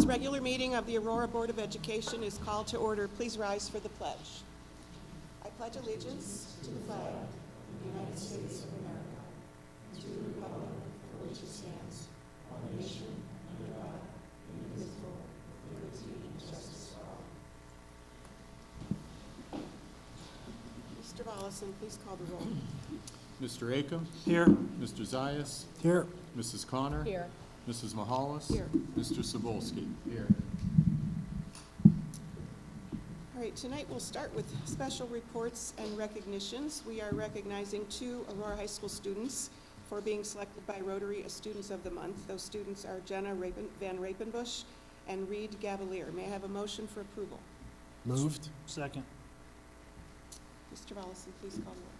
regular meeting of the Aurora Board of Education is called to order. Please rise for the pledge. I pledge allegiance to the flag of the United States of America, and to the republic for which it stands, one nation, under God, indivisible, with liberty and justice for all. Mr. Volleson, please call the roll. Mr. Acom? Here. Mr. Zayas? Here. Mrs. Connor? Here. Mrs. Mahalis? Here. Mr. Cebulski? Here. All right, tonight we'll start with special reports and recognitions. We are recognizing 2 Aurora High School students for being selected by Rotary as Students of the Month. Those students are Jenna Van Rapenbush and Reed Gavalier. May I have a motion for approval? Moved. Second. Mr. Volleson, please call the roll.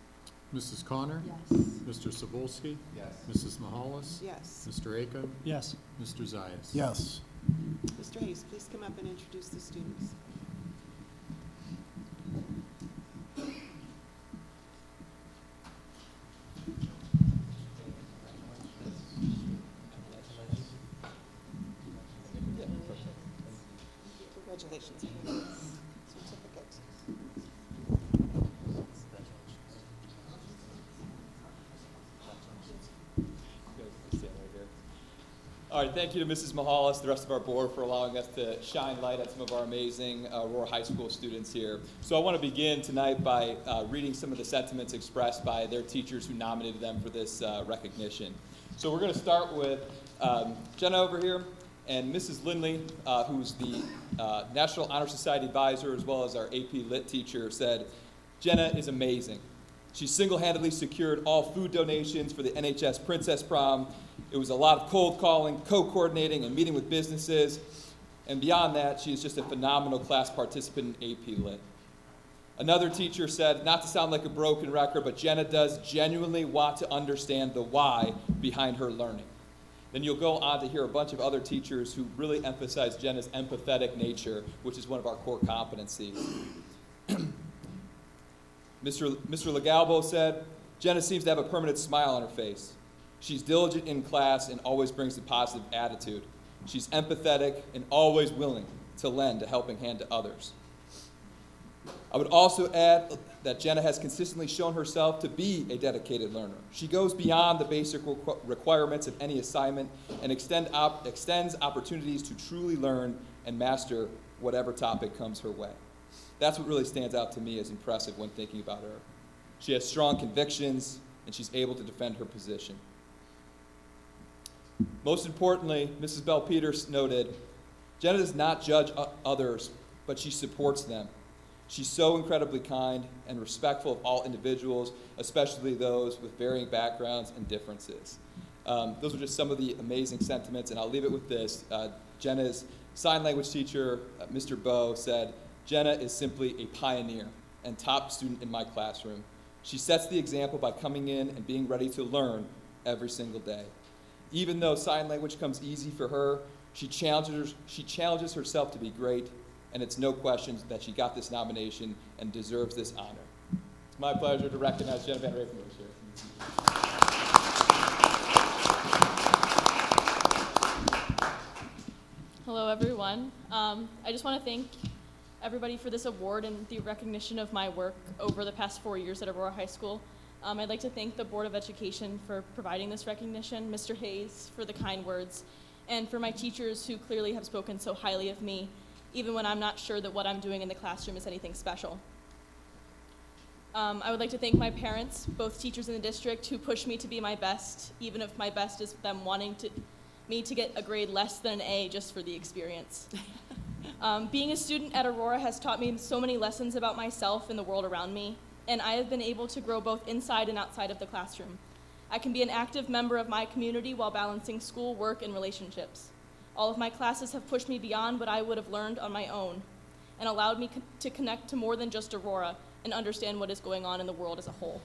Mrs. Connor? Yes. Mr. Cebulski? Yes. Mrs. Mahalis? Yes. Mr. Acom? Yes. Mr. Zayas? Yes. Mr. Hayes, please come up and introduce the students. Congratulations. Certificate. All right, thank you to Mrs. Mahalis, the rest of our board, for allowing us to shine light on some of our amazing Aurora High School students here. So I want to begin tonight by reading some of the sentiments expressed by their teachers who nominated them for this recognition. So we're going to start with Jenna over here, and Mrs. Lindley, who's the National Honor Society advisor as well as our AP Lit teacher, said, "Jenna is amazing. She single-handedly secured all food donations for the NHS Princess Prom. It was a lot of cold calling, co-coordinating, and meeting with businesses. And beyond that, she is just a phenomenal class participant in AP Lit." Another teacher said, "Not to sound like a broken record, but Jenna does genuinely want to understand the why behind her learning." Then you'll go on to hear a bunch of other teachers who really emphasize Jenna's empathetic nature, which is one of our core competencies. Mr. Legalbo said, "Jenna seems to have a permanent smile on her face. She's diligent in class and always brings a positive attitude. She's empathetic and always willing to lend a helping hand to others." I would also add that Jenna has consistently shown herself to be a dedicated learner. She goes beyond the basic requirements of any assignment and extends opportunities to truly learn and master whatever topic comes her way. That's what really stands out to me as impressive when thinking about her. She has strong convictions, and she's able to defend her position. Most importantly, Mrs. Bell Peters noted, "Jenna does not judge others, but she supports them. She's so incredibly kind and respectful of all individuals, especially those with varying backgrounds and differences." Those are just some of the amazing sentiments, and I'll leave it with this. Jenna's sign language teacher, Mr. Bowe, said, "Jenna is simply a pioneer and top student in my classroom. She sets the example by coming in and being ready to learn every single day. Even though sign language comes easy for her, she challenges herself to be great, and it's no question that she got this nomination and deserves this honor." It's my pleasure to recognize Jenna Van Rapenbush here. Hello, everyone. I just want to thank everybody for this award and the recognition of my work over the past 4 years at Aurora High School. I'd like to thank the Board of Education for providing this recognition, Mr. Hayes for the kind words, and for my teachers who clearly have spoken so highly of me, even when I'm not sure that what I'm doing in the classroom is anything special. I would like to thank my parents, both teachers in the district, who push me to be my best, even if my best is them wanting me to get a grade less than an A just for the experience. Being a student at Aurora has taught me so many lessons about myself and the world around me, and I have been able to grow both inside and outside of the classroom. I can be an active member of my community while balancing school, work, and relationships. All of my classes have pushed me beyond what I would have learned on my own and allowed me to connect to more than just Aurora and understand what is going on in the world as a whole.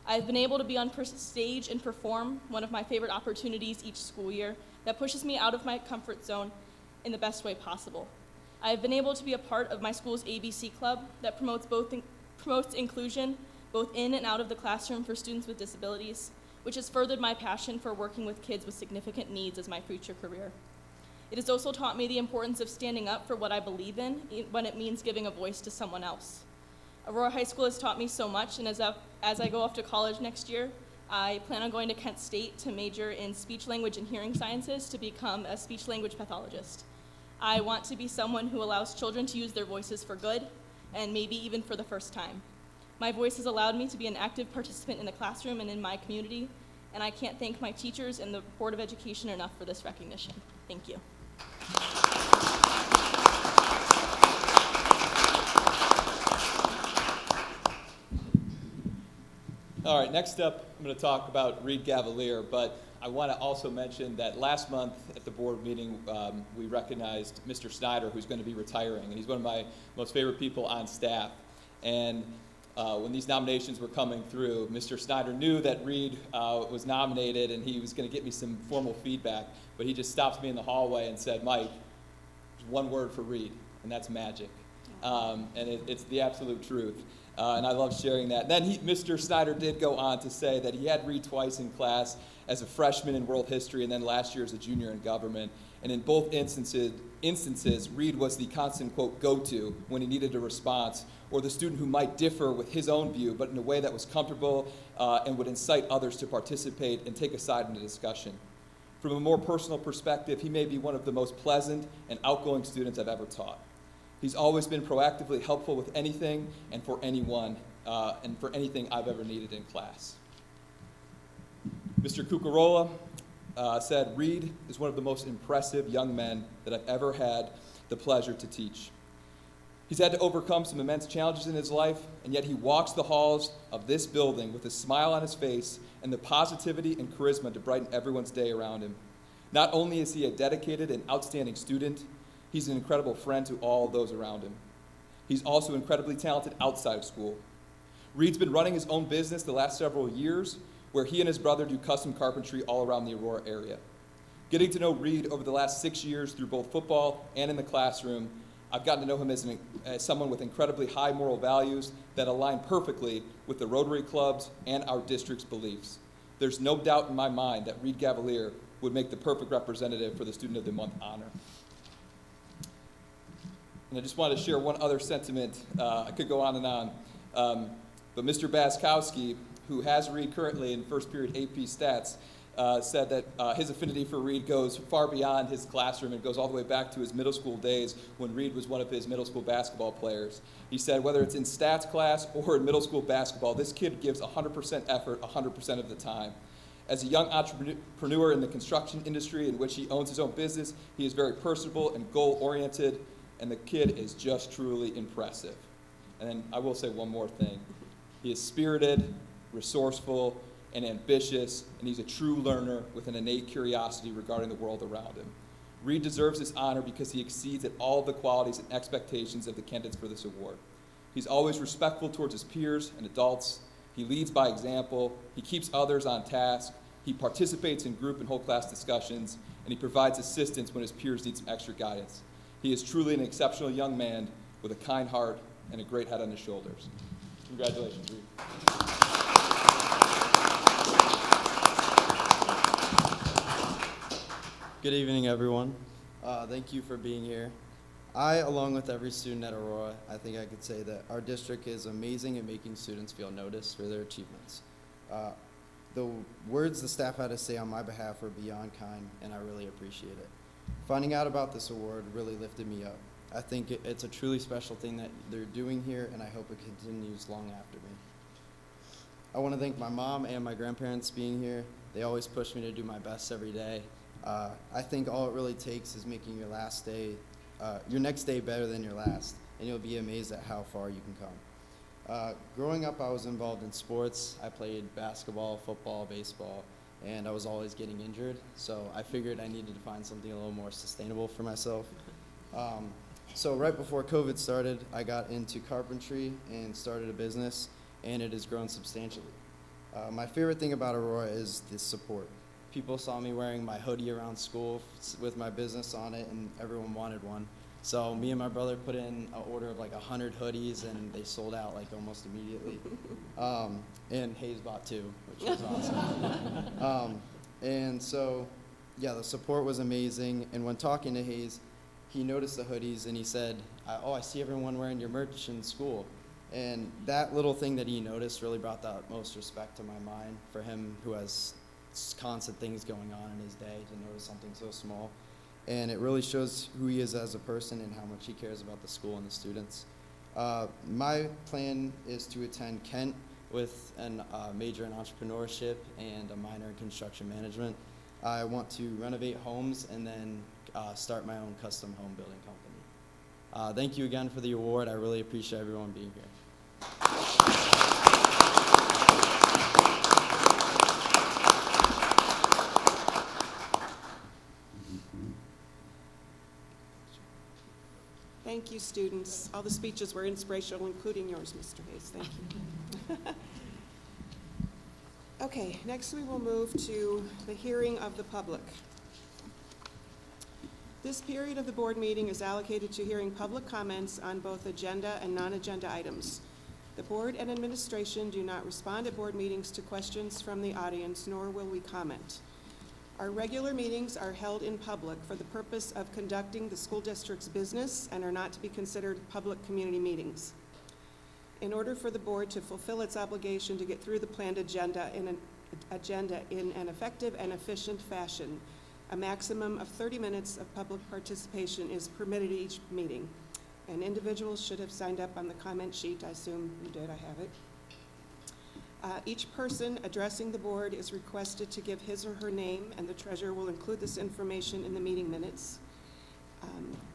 I've been able to be on stage and perform, one of my favorite opportunities each school year that pushes me out of my comfort zone in the best way possible. I have been able to be a part of my school's ABC Club that promotes inclusion both in and out of the classroom for students with disabilities, which has furthered my passion for working with kids with significant needs as my future career. It has also taught me the importance of standing up for what I believe in when it means giving a voice to someone else. Aurora High School has taught me so much, and as I go off to college next year, I plan on going to Kent State to major in speech, language, and hearing sciences to become a speech-language pathologist. I want to be someone who allows children to use their voices for good, and maybe even for the first time. My voice has allowed me to be an active participant in the classroom and in my community, and I can't thank my teachers and the Board of Education enough for this recognition. Thank you. All right, next up, I'm going to talk about Reed Gavalier, but I want to also mention that last month at the board meeting, we recognized Mr. Snyder, who's going to be retiring, and he's one of my most favorite people on staff. And when these nominations were coming through, Mr. Snyder knew that Reed was nominated, and he was going to get me some formal feedback, but he just stopped me in the hallway and said, "Mike, there's one word for Reed, and that's magic." And it's the absolute truth. And I love sharing that. And then Mr. Snyder did go on to say that he had Reed twice in class as a freshman in world history and then last year as a junior in government. And in both instances, Reed was the constant, quote, go-to when he needed a response, or the student who might differ with his own view, but in a way that was comfortable and would incite others to participate and take a side in the discussion. From a more personal perspective, he may be one of the most pleasant and outgoing students I've ever taught. He's always been proactively helpful with anything and for anyone, and for anything I've ever needed in class. Mr. Cucarola said, "Reed is one of the most impressive young men that I've ever had the pleasure to teach. He's had to overcome some immense challenges in his life, and yet he walks the halls of this building with a smile on his face and the positivity and charisma to brighten everyone's day around him. Not only is he a dedicated and outstanding student, he's an incredible friend to all of those around him. He's also incredibly talented outside of school. Reed's been running his own business the last several years, where he and his brother do custom carpentry all around the Aurora area. Getting to know Reed over the last 6 years through both football and in the classroom, I've gotten to know him as someone with incredibly high moral values that align perfectly with the Rotary Club's and our district's beliefs. There's no doubt in my mind that Reed Gavalier would make the perfect representative for the Student of the Month honor." And I just wanted to share one other sentiment. I could go on and on. But Mr. Baskowski, who has Reed currently in first period AP Stats, said that his affinity for Reed goes far beyond his classroom and goes all the way back to his middle school days when Reed was one of his middle school basketball players. He said, "Whether it's in stats class or in middle school basketball, this kid gives 100% effort 100% of the time. As a young entrepreneur in the construction industry in which he owns his own business, he is very personable and goal-oriented, and the kid is just truly impressive." And then I will say one more thing. He is spirited, resourceful, and ambitious, and he's a true learner with an innate curiosity regarding the world around him. Reed deserves this honor because he exceeds at all of the qualities and expectations of the candidates for this award. He's always respectful towards his peers and adults. He leads by example. He keeps others on task. He participates in group and whole class discussions, and he provides assistance when his peers need some extra guidance. He is truly an exceptional young man with a kind heart and a great head on his shoulders. Congratulations, Reed. Good evening, everyone. Thank you for being here. I, along with every student at Aurora, I think I could say that our district is amazing at making students feel noticed for their achievements. The words the staff had to say on my behalf were beyond kind, and I really appreciate it. Finding out about this award really lifted me up. I think it's a truly special thing that they're doing here, and I hope it continues long after me. I want to thank my mom and my grandparents being here. They always push me to do my best every day. I think all it really takes is making your next day better than your last, and you'll be amazed at how far you can come. Growing up, I was involved in sports. I played basketball, football, baseball, and I was always getting injured, so I figured I needed to find something a little more sustainable for myself. So right before COVID started, I got into carpentry and started a business, and it has grown substantially. My favorite thing about Aurora is the support. People saw me wearing my hoodie around school with my business on it, and everyone wanted one. So me and my brother put in an order of like 100 hoodies, and they sold out like almost immediately. And Hayes bought two, which was awesome. And so yeah, the support was amazing. And when talking to Hayes, he noticed the hoodies and he said, "Oh, I see everyone wearing your merch in school." And that little thing that he noticed really brought the utmost respect to my mind for him, who has constant things going on in his day, to notice something so small. And it really shows who he is as a person and how much he cares about the school and the students. My plan is to attend Kent with a major in entrepreneurship and a minor in construction management. I want to renovate homes and then start my own custom home building company. Thank you again for the award. I really appreciate everyone being here. Thank you, students. All the speeches were inspirational, including yours, Mr. Hayes. Thank you. Okay, next we will move to the hearing of the public. This period of the board meeting is allocated to hearing public comments on both agenda and non-agenda items. The board and administration do not respond at board meetings to questions from the audience, nor will we comment. Our regular meetings are held in public for the purpose of conducting the school district's business and are not to be considered public community meetings. In order for the board to fulfill its obligation to get through the planned agenda in an effective and efficient fashion, a maximum of 30 minutes of public participation is permitted each meeting. And individuals should have signed up on the comment sheet. I assume you did. I have it. Each person addressing the board is requested to give his or her name, and the treasurer will include this information in the meeting minutes.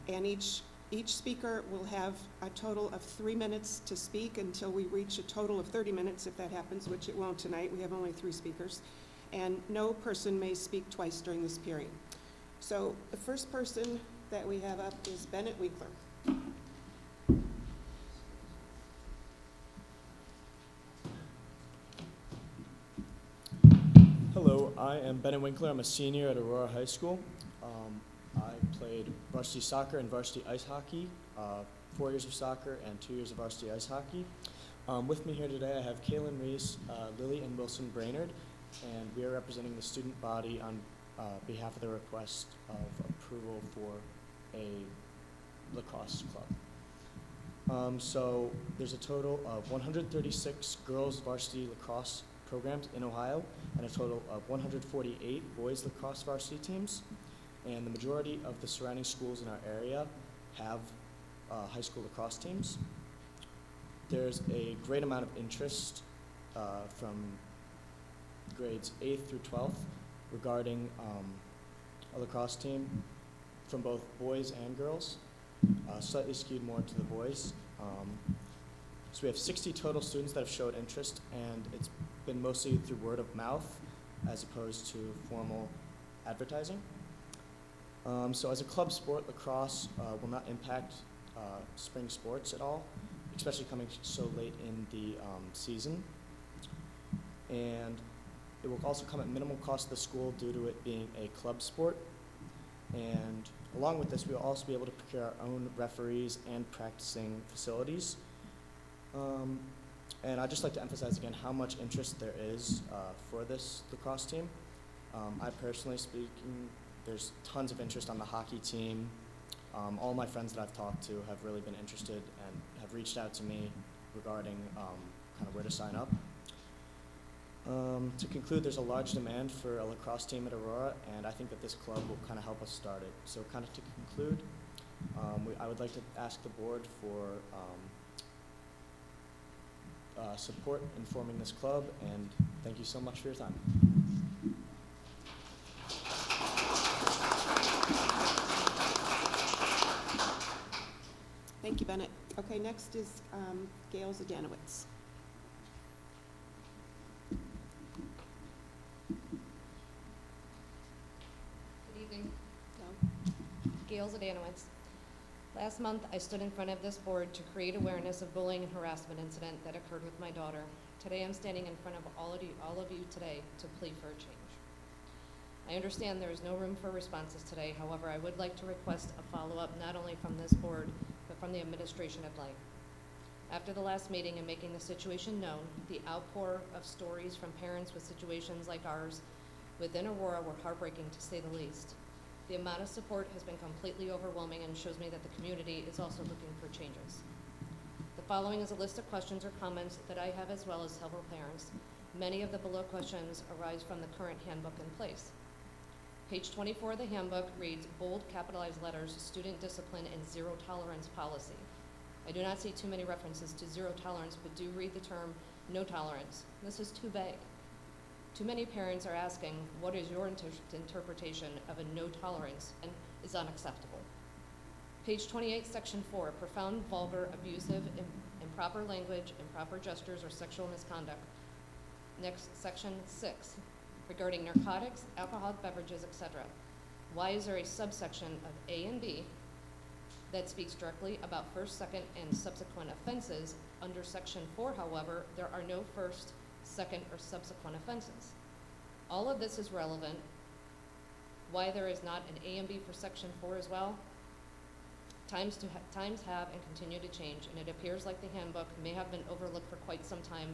And each speaker will have a total of 3 minutes to speak until we reach a total of 30 minutes, if that happens, which it won't tonight. We have only 3 speakers. And no person may speak twice during this period. So the first person that we have up is Bennett Winkler. Hello, I am Bennett Winkler. I'm a senior at Aurora High School. I played varsity soccer and varsity ice hockey, 4 years of soccer and 2 years of varsity ice hockey. With me here today I have Kaylin Reese, Lily, and Wilson Brainerd, and we are representing the student body on behalf of the request of approval for a lacrosse club. So there's a total of 136 girls varsity lacrosse programs in Ohio and a total of 148 boys lacrosse varsity teams. And the majority of the surrounding schools in our area have high school lacrosse teams. There's a great amount of interest from grades 8th through 12th regarding a lacrosse team from both boys and girls, slightly skewed more to the boys. So we have 60 total students that have showed interest, and it's been mostly through word of mouth as opposed to formal advertising. So as a club sport, lacrosse will not impact spring sports at all, especially coming so late in the season. And it will also come at minimal cost to the school due to it being a club sport. And along with this, we will also be able to procure our own referees and practicing facilities. And I'd just like to emphasize again how much interest there is for this lacrosse team. I personally speaking, there's tons of interest on the hockey team. All my friends that I've talked to have really been interested and have reached out to me regarding kind of where to sign up. To conclude, there's a large demand for a lacrosse team at Aurora, and I think that this club will kind of help us start it. So kind of to conclude, I would like to ask the board for support in forming this club, and thank you so much for your time. Thank you, Bennett. Okay, next is Gail Zadanowitz. Good evening. Gail. Gail Zadanowitz. Last month, I stood in front of this board to create awareness of bullying and harassment incident that occurred with my daughter. Today, I'm standing in front of all of you today to plead for a change. I understand there is no room for responses today. However, I would like to request a follow-up not only from this board, but from the administration at Lang. After the last meeting and making the situation known, the outpour of stories from parents with situations like ours within Aurora were heartbreaking to say the least. The amount of support has been completely overwhelming and shows me that the community is also looking for changes. The following is a list of questions or comments that I have as well as several parents. Many of the below questions arise from the current handbook in place. Page 24 of the handbook reads, bold capitalized letters, student discipline and zero tolerance policy. I do not see too many references to zero tolerance, but do read the term no tolerance. This is too vague. Too many parents are asking, what is your interpretation of a no tolerance, and is unacceptable. Page 28, section 4, profound, vulgar, abusive, improper language, improper gestures, or sexual misconduct. Next, section 6, regarding narcotics, alcoholic beverages, etc. Why is there a subsection of A and B that speaks directly about first, second, and subsequent offenses? Under section 4, however, there are no first, second, or subsequent offenses. All of this is relevant. Why there is not an A and B for section 4 as well? Times have and continue to change, and it appears like the handbook may have been overlooked for quite some time.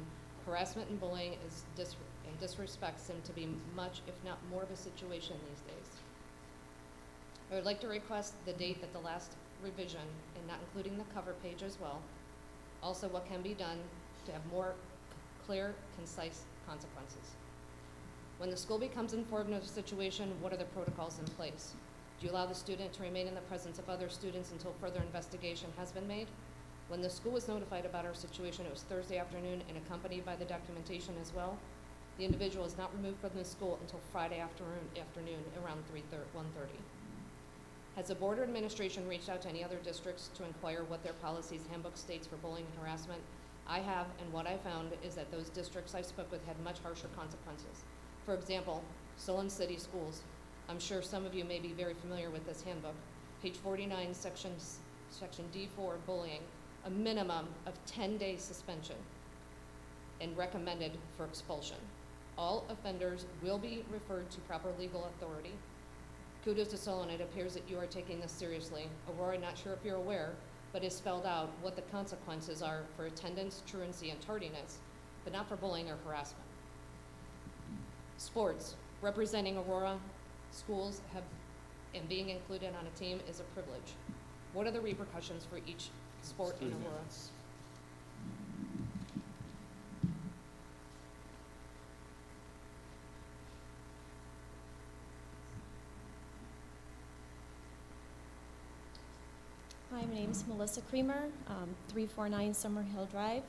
Harassment and bullying and disrespect seem to be much, if not more, of a situation these days. I would like to request the date that the last revision, and not including the cover page as well. Also, what can be done to have more clear, concise consequences. When the school becomes informed of a situation, what are the protocols in place? Do you allow the student to remain in the presence of other students until further investigation has been made? When the school was notified about our situation, it was Thursday afternoon and accompanied by the documentation as well. The individual is not removed from the school until Friday afternoon around 1:30. Has the board or administration reached out to any other districts to inquire what their policies handbook states for bullying and harassment? I have, and what I found is that those districts I spoke with had much harsher consequences. For example, Solon City Schools. I'm sure some of you may be very familiar with this handbook. Page 49, section D4, bullying, a minimum of 10 days suspension and recommended for expulsion. All offenders will be referred to proper legal authority. Kudos to Solon, it appears that you are taking this seriously. Aurora, not sure if you're aware, but it's spelled out what the consequences are for attendance, truancy, and tardiness, but not for bullying or harassment. Sports, representing Aurora schools and being included on a team is a privilege. What are the repercussions for each sport in Aurora? Hi, my name is Melissa Creamer, 349 Summer Hill Drive,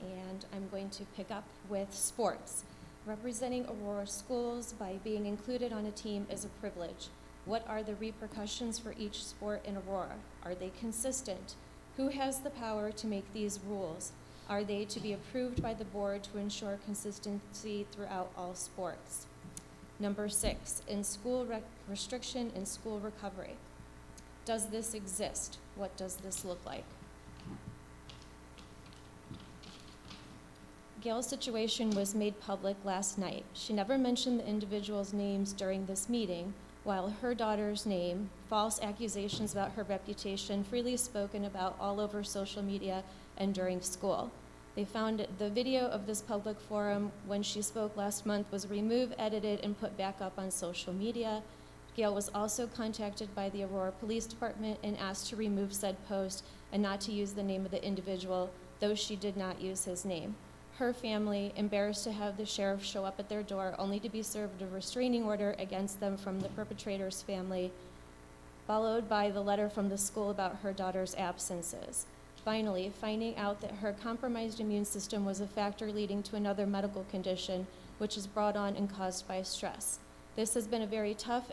and I'm going to pick up with sports. Representing Aurora schools by being included on a team is a privilege. What are the repercussions for each sport in Aurora? Are they consistent? Who has the power to make these rules? Are they to be approved by the board to ensure consistency throughout all sports? Number 6, in school restriction and school recovery. Does this exist? What does this look like? Gail's situation was made public last night. She never mentioned the individuals' names during this meeting, while her daughter's name, false accusations about her reputation, freely spoken about all over social media and during school. They found the video of this public forum when she spoke last month was removed, edited, and put back up on social media. Gail was also contacted by the Aurora Police Department and asked to remove said post and not to use the name of the individual, though she did not use his name. Her family, embarrassed to have the sheriff show up at their door only to be served a restraining order against them from the perpetrator's family, followed by the letter from the school about her daughter's absences. Finally, finding out that her compromised immune system was a factor leading to another medical condition, which is brought on and caused by stress. This has been a very tough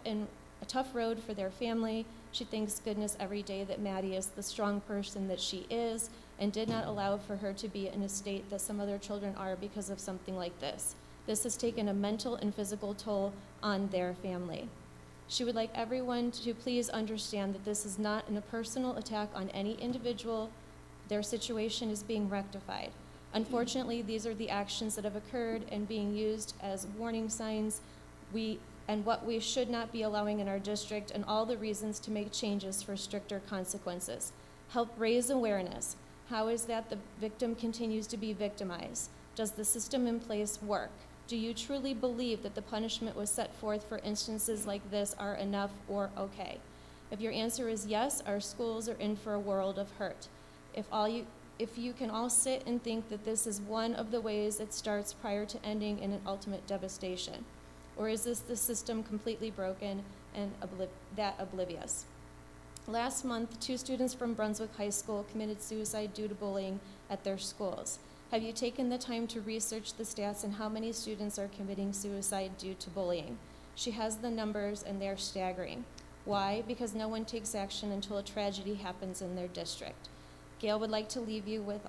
road for their family. She thanks goodness every day that Maddie is the strong person that she is and did not allow for her to be in a state that some other children are because of something like this. This has taken a mental and physical toll on their family. She would like everyone to please understand that this is not a personal attack on any individual. Their situation is being rectified. Unfortunately, these are the actions that have occurred and being used as warning signs and what we should not be allowing in our district, and all the reasons to make changes for stricter consequences. Help raise awareness. How is that the victim continues to be victimized? Does the system in place work? Do you truly believe that the punishment was set forth for instances like this are enough or okay? If your answer is yes, our schools are in for a world of hurt. If you can all sit and think that this is one of the ways it starts prior to ending in an ultimate devastation. Or is this the system completely broken and oblivious? Last month, 2 students from Brunswick High School committed suicide due to bullying at their schools. Have you taken the time to research the stats and how many students are committing suicide due to bullying? She has the numbers and they're staggering. Why? Because no one takes action until a tragedy happens in their district. Gail would like to leave you with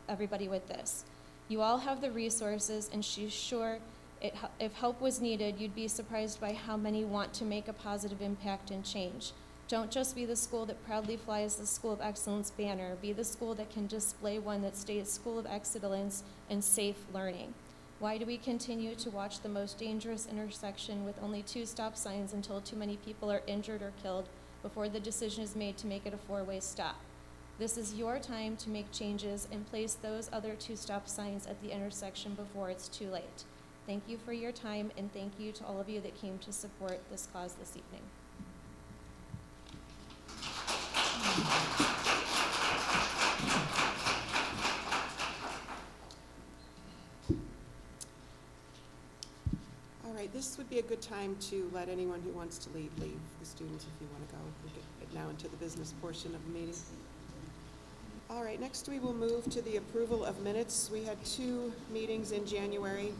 everybody with this. You all have the resources, and she's sure if help was needed, you'd be surprised by how many want to make a positive impact and change. Don't just be the school that proudly flies the School of Excellence banner. Be the school that can display one that states School of Excellence and safe learning. Why do we continue to watch the most dangerous intersection with only 2 stop signs until too many people are injured or killed before the decision is made to make it a 4-way stop? This is your time to make changes and place those other 2 stop signs at the intersection before it's too late. Thank you for your time, and thank you to all of you that came to support this cause this evening. All right, this would be a good time to let anyone who wants to leave the students if you want to go. We'll get now into the business portion of the meeting. All right, next we will move to the approval of minutes. We had 2 meetings in January.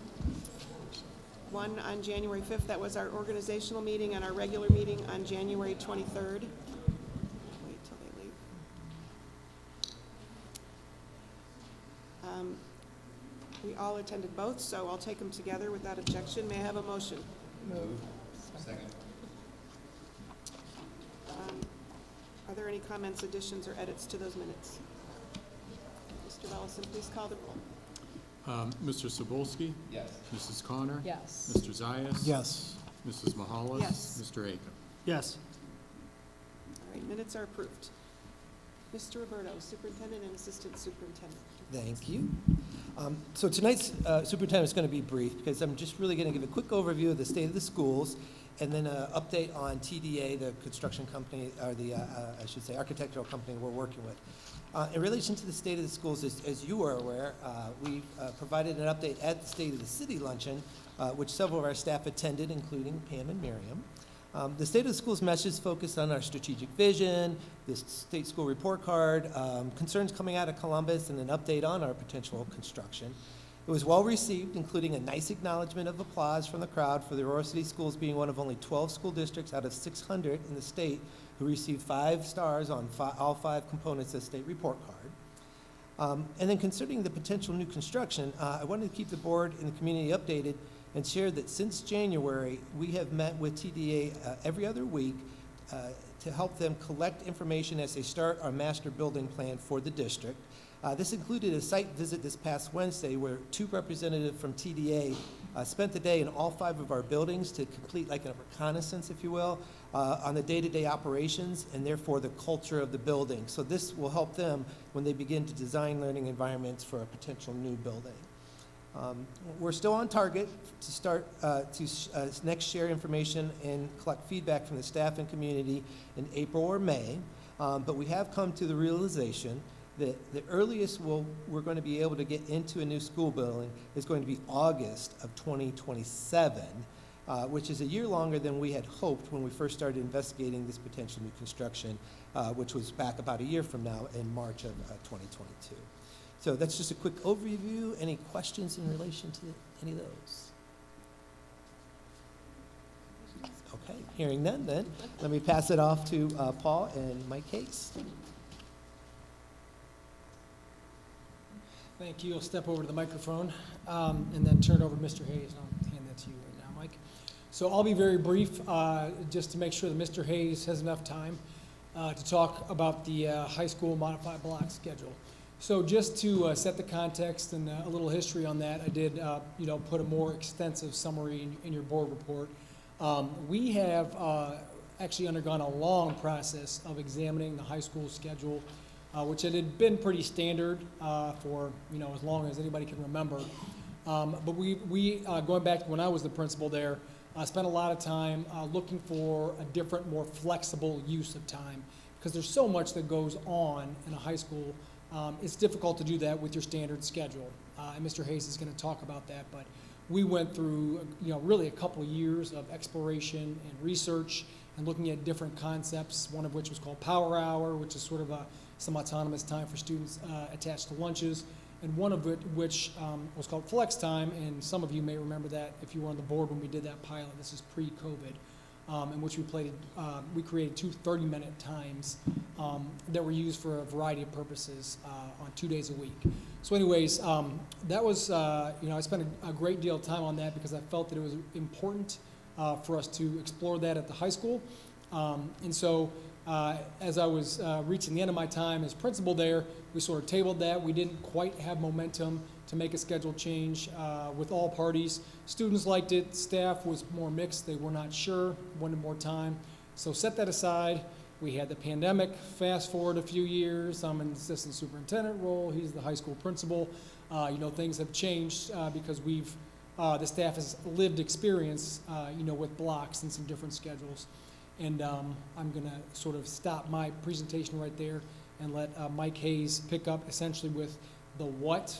One on January 5th, that was our organizational meeting, and our regular meeting on January 23rd. Wait till they leave. We all attended both, so I'll take them together without objection. May I have a motion? Move. Second. Are there any comments, additions, or edits to those minutes? Mr. Bellison, please call the roll. Mr. Cebulski? Yes. Mrs. Connor? Yes. Mr. Zayas? Yes. Mrs. Mahalis? Yes. Mr. Akin? Yes. All right, minutes are approved. Mr. Roberto, Superintendent and Assistant Superintendent. Thank you. So tonight's superintendent is going to be brief because I'm just really going to give a quick overview of the state of the schools and then an update on TDA, the construction company, or the, I should say, architectural company we're working with. In relation to the state of the schools, as you are aware, we provided an update at the State of the City luncheon, which several of our staff attended, including Pam and Miriam. The State of the Schools message focused on our strategic vision, the state school report card, concerns coming out of Columbus, and an update on our potential construction. It was well received, including a nice acknowledgement of applause from the crowd for the Aurora City Schools being one of only 12 school districts out of 600 in the state who received 5 stars on all 5 components of the state report card. And then concerning the potential new construction, I wanted to keep the board and the community updated and share that since January, we have met with TDA every other week to help them collect information as they start our master building plan for the district. This included a site visit this past Wednesday where 2 representatives from TDA spent the day in all 5 of our buildings to complete like a reconnaissance, if you will, on the day-to-day operations and therefore the culture of the building. So this will help them when they begin to design learning environments for a potential new building. We're still on target to start next share information and collect feedback from the staff and community in April or May, but we have come to the realization that the earliest we're going to be able to get into a new school building is going to be August of 2027, which is a year longer than we had hoped when we first started investigating this potential new construction, which was back about a year from now in March of 2022. So that's just a quick overview. Any questions in relation to any of those? Okay, hearing none then, let me pass it off to Paul and Mike Case. Thank you. I'll step over to the microphone and then turn it over to Mr. Hayes, and I'll hand that to you right now, Mike. So I'll be very brief, just to make sure that Mr. Hayes has enough time to talk about the high school modified block schedule. So just to set the context and a little history on that, I did put a more extensive summary in your board report. We have actually undergone a long process of examining the high school schedule, which had been pretty standard for as long as anybody can remember. But we going back to when I was the principal there, spent a lot of time looking for a different, more flexible use of time, because there's so much that goes on in a high school. It's difficult to do that with your standard schedule, and Mr. Hayes is going to talk about that. But we went through, really a couple of years of exploration and research and looking at different concepts. One of which was called Power Hour, which is sort of some autonomous time for students attached to lunches, and one of which was called Flex Time. And some of you may remember that if you were on the board when we did that pilot. This is pre-COVID, in which we created two 30-minute times that were used for a variety of purposes on 2 days a week. So anyways, that was, I spent a great deal of time on that because I felt that it was important for us to explore that at the high school. And so as I was reaching the end of my time as principal there, we sort of tabled that. We didn't quite have momentum to make a schedule change with all parties. Students liked it, staff was more mixed, they were not sure, wanted more time. So set that aside. We had the pandemic. Fast forward a few years, I'm in the assistant superintendent role, he's the high school principal. Things have changed because the staff has lived experience, with blocks and some different schedules. And I'm gonna sort of stop my presentation right there and let Mike Hayes pick up essentially with the what,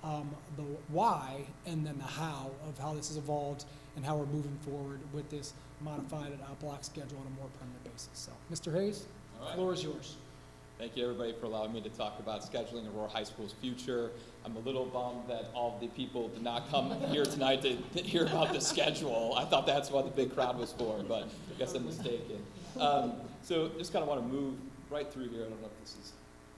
the why, and then the how of how this has evolved and how we're moving forward with this modified block schedule on a more permanent basis. So, Mr. Hayes, All right. the floor is yours. Thank you, everybody, for allowing me to talk about scheduling Aurora High School's future. I'm a little bummed that all of the people did not come here tonight to hear about the schedule. I thought that's what the big crowd was for, but I guess I'm mistaken. So just kind of want to move right through here. I don't know if this is,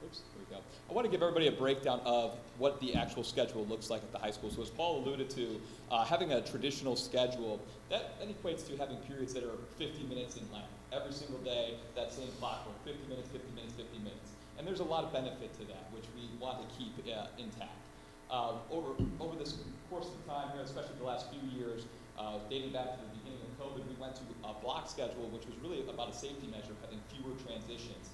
oops, there we go. I want to give everybody a breakdown of what the actual schedule looks like at the high school. So as Paul alluded to, having a traditional schedule, that equates to having periods that are 50 minutes in length. Every single day, that same clockwork, 50 minutes, 50 minutes, 50 minutes. And there's a lot of benefit to that, which we want to keep intact. Over this course of time here, especially the last few years, dating back to the beginning of COVID, we went to a block schedule, which was really about a safety measure, having fewer transitions.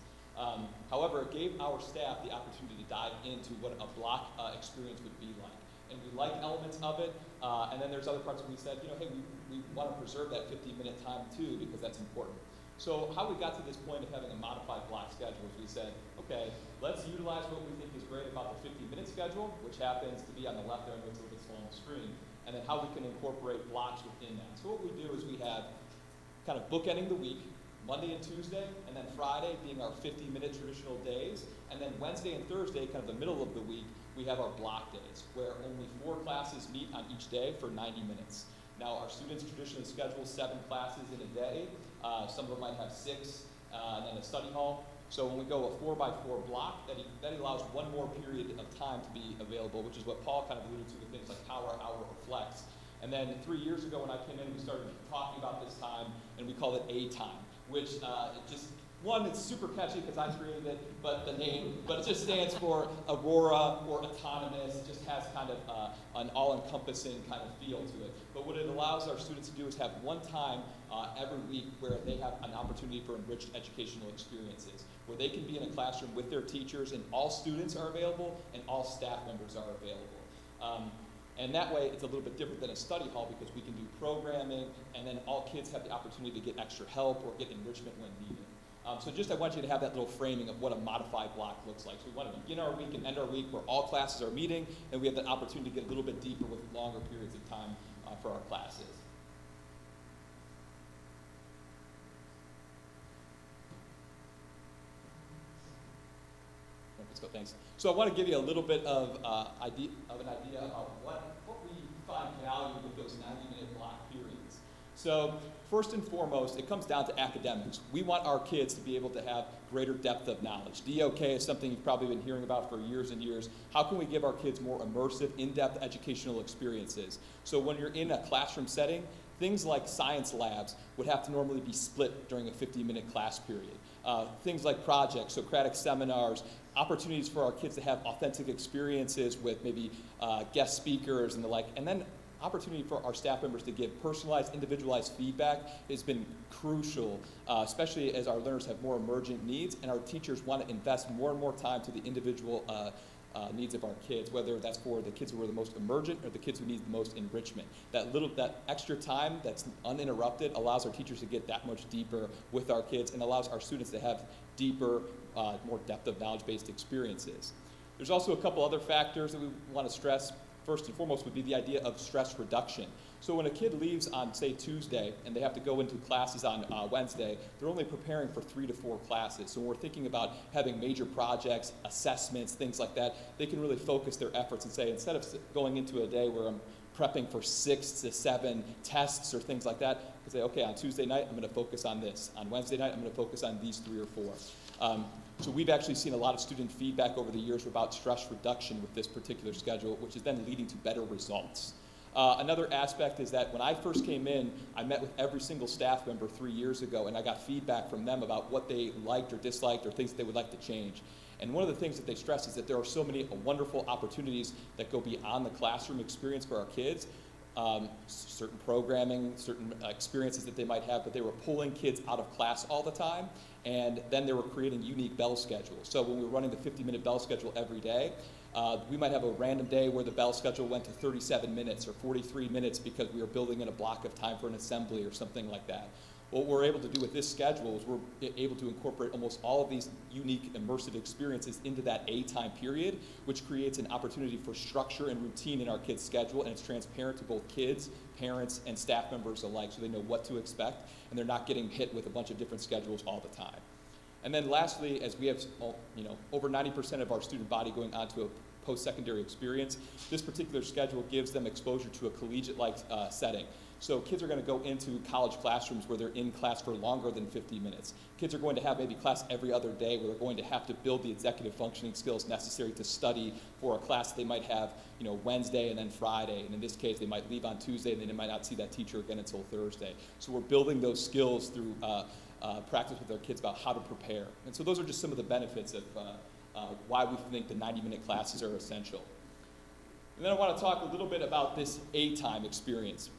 However, it gave our staff the opportunity to dive into what a block experience would be like. And we like elements of it, and then there's other parts where we said, hey, we want to preserve that 50-minute time too, because that's important. So how we got to this point of having a modified block schedule is we said, okay, let's utilize what we think is great about the 50-minute schedule, which happens to be on the left there, and it's a little bit small on the screen, and then how we can incorporate blocks within that. So what we do is we have kind of bookending the week, Monday and Tuesday, and then Friday being our 50-minute traditional days, and then Wednesday and Thursday, kind of the middle of the week, we have our block days, where only 4 classes meet on each day for 90 minutes. Now, our students traditionally schedule 7 classes in a day. Some of them might have 6, and then a study hall. So when we go a 4x4 block, that allows one more period of time to be available, which is what Paul kind of alluded to with things like Power Hour or Flex. And then 3 years ago when I came in, we started talking about this time, and we called it A time, which it's super catchy because I created it, but it just stands for Aurora or autonomous. It just has kind of an all-encompassing kind of feel to it. But what it allows our students to do is have one time every week where they have an opportunity for enriched educational experiences, where they can be in a classroom with their teachers and all students are available and all staff members are available. And that way, it's a little bit different than a study hall because we can do programming, and then all kids have the opportunity to get extra help or get enrichment when needed. So I want you to have that little framing of what a modified block looks like. So we want to begin our week and end our week where all classes are meeting, and we have the opportunity to get a little bit deeper with longer periods of time for our classes. Let's go, thanks. So I want to give you a little bit of an idea of what we find value with those 90-minute block periods. So first and foremost, it comes down to academics. We want our kids to be able to have greater depth of knowledge. DOK is something you've probably been hearing about for years and years. How can we give our kids more immersive, in-depth educational experiences? So when you're in a classroom setting, things like science labs would have to normally be split during a 50-minute class period. Things like projects, Socratic seminars, opportunities for our kids to have authentic experiences with maybe guest speakers and the like, and then opportunity for our staff members to give personalized, individualized feedback has been crucial, especially as our learners have more emergent needs and our teachers want to invest more and more time to the individual needs of our kids, whether that's for the kids who are the most emergent or the kids who need the most enrichment. That extra time that's uninterrupted allows our teachers to get that much deeper with our kids and allows our students to have deeper, more depth of knowledge-based experiences. There's also a couple other factors that we want to stress. First and foremost would be the idea of stress reduction. So when a kid leaves on, say, Tuesday, and they have to go into classes on Wednesday, they're only preparing for 3 to 4 classes. So when we're thinking about having major projects, assessments, things like that, they can really focus their efforts and say, instead of going into a day where I'm prepping for 6 to 7 tests or things like that, I say, okay, on Tuesday night, I'm going to focus on this. On Wednesday night, I'm going to focus on these 3 or 4. So we've actually seen a lot of student feedback over the years about stress reduction with this particular schedule, which is then leading to better results. Another aspect is that when I first came in, I met with every single staff member 3 years ago, and I got feedback from them about what they liked or disliked or things that they would like to change. And one of the things that they stress is that there are so many wonderful opportunities that go beyond the classroom experience for our kids. Certain programming, certain experiences that they might have, but they were pulling kids out of class all the time, and then they were creating unique bell schedules. So when we were running the 50-minute bell schedule every day, we might have a random day where the bell schedule went to 37 minutes or 43 minutes because we were building in a block of time for an assembly or something like that. What we're able to do with this schedule is we're able to incorporate almost all of these unique immersive experiences into that A-time period, which creates an opportunity for structure and routine in our kids' schedule, and it's transparent to both kids, parents, and staff members alike, so they know what to expect, and they're not getting hit with a bunch of different schedules all the time. And then lastly, as we have over 90% of our student body going on to a post-secondary experience, this particular schedule gives them exposure to a collegiate-like setting. So kids are going to go into college classrooms where they're in class for longer than 50 minutes. Kids are going to have maybe class every other day where they're going to have to build the executive functioning skills necessary to study for a class they might have, Wednesday and then Friday. And in this case, they might leave on Tuesday and then they might not see that teacher again until Thursday. So we're building those skills through practice with our kids about how to prepare. And so those are just some of the benefits of why we think the 90-minute classes are essential. And then I want to talk a little bit about this A-time experience.